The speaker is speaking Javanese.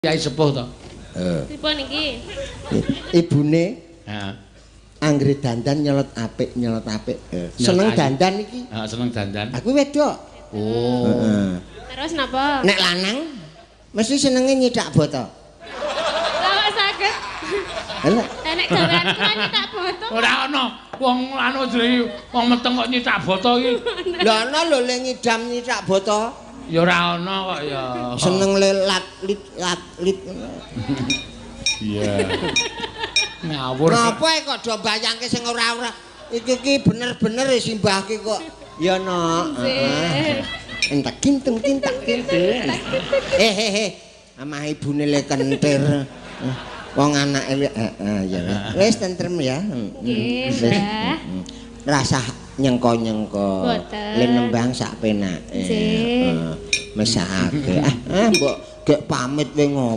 Kyai sepuh to. Pripun iki? Ibune Heeh. anggere dandan nyelot apik. Seneng dandan iki. Heeh, seneng dandan. Aku wedok. Oh. Heeh. Terus napa? Nek lanang mesti senenge nyithak boto. Lah kok saged? Lah Nek jawaban kula nyetak boto. Ora ana wong anu jare wong meteng kok nyitak boto iki. lha ana lho le ngidam nyithak boto. Ya ora ana kok ya. Seneng lelat lit. Iya. Ngawur. Napa kok do bayangke sing ora-ora. Iki bener-bener simbahke kok. Ya no. Entek kintung tintak kintung. Amah ibune le kentir. Wong anake ya. Wis tentrem ya. Nggih, Mbah. Rasah nyengko-nyengko. Le nembang sak penake. Nggih. Mesake. Mbok gek pamit we ngomong.